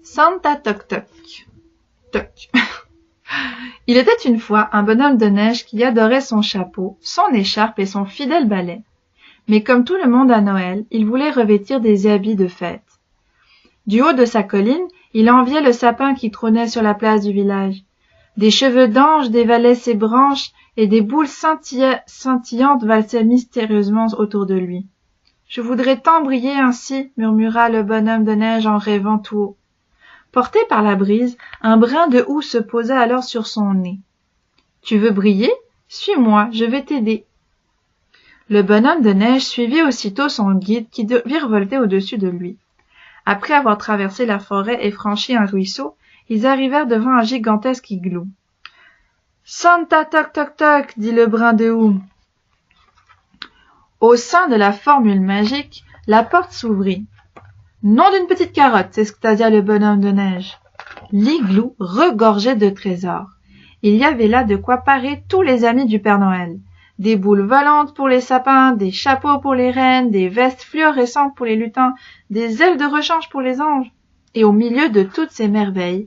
Santa Toc Toc. Toc. Il était une fois un bonhomme de neige qui adorait son chapeau, son écharpe et son fidèle balai. Mais comme tout le monde à Noël, il voulait revêtir des habits de fête. Du haut de sa colline, il enviait le sapin qui trônait sur la place du village. Des cheveux d'ange dévalaient ses branches et des boules scintillantes valsaient mystérieusement autour de lui. « Je voudrais tant briller ainsi, » murmura le bonhomme de neige en rêvant tout haut. Porté par la brise, un brin de houx se posa alors sur son nez. « Tu veux briller? Suis-moi, je vais t'aider. » Le bonhomme de neige suivit aussitôt son guide qui virevoltait au-dessus de lui. Après avoir traversé la forêt et franchi un ruisseau, ils arrivèrent devant un gigantesque igloo. « Santa Toc Toc Toc » dit le brin de houx. Au sein de la formule magique, la porte s'ouvrit. « Nom d'une petite carotte !» s'extasia le bonhomme de neige. L'igloo regorgeait de trésors. Il y avait là de quoi parer tous les amis du Père Noël. Des boules volantes pour les sapins, des chapeaux pour les reines, des vestes fluorescentes pour les lutins, des ailes de rechange pour les anges. Et au milieu de toutes ces merveilles,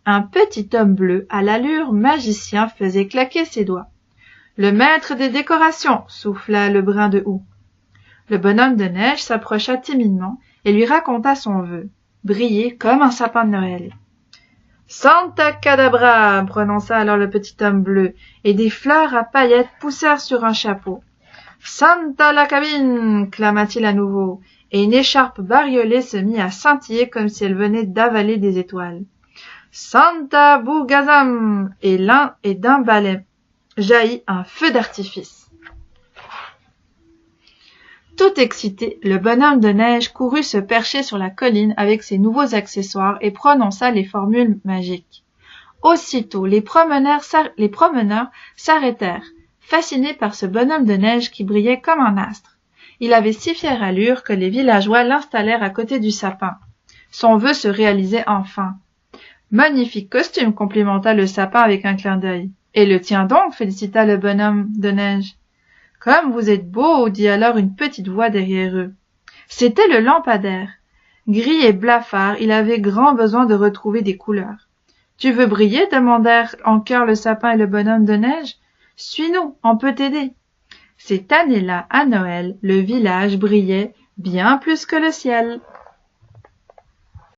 un petit homme bleu à l'allure magicien faisait claquer ses doigts. « Le maître des décorations !» souffla le brin de houx. Le bonhomme de neige s'approcha timidement et lui raconta son vœu, briller comme un sapin de Noël. « Santa Cadabra !» prononça alors le petit homme bleu, et des fleurs à paillettes poussèrent sur un chapeau. « Santa la cabine !» clama-t-il à nouveau, et une écharpe bariolée se mit à scintiller comme si elle venait d'avaler des étoiles. « Santa Bougazam !» et d'un balai jaillit un feu d'artifice. Tout excité, le bonhomme de neige courut se percher sur la colline avec ses nouveaux accessoires et prononça les formules magiques. Aussitôt, les promeneurs s'arrêtèrent, fascinés par ce bonhomme de neige qui brillait comme un astre. Il avait si fière allure que les villageois l'installèrent à côté du sapin. Son vœu se réalisait enfin. « Magnifique costume !» complimenta le sapin avec un clin d'œil. « Et le tien donc ?» félicita le bonhomme de neige. « Comme vous êtes beau !» dit alors une petite voix derrière eux. C'était le lampadaire. Gris et blafard, il avait grand besoin de retrouver des couleurs. « Tu veux briller ?» demandèrent en chœur le sapin et le bonhomme de neige. « Suis-nous, on peut t'aider. » Cette année-là, à Noël, le village brillait bien plus que le ciel.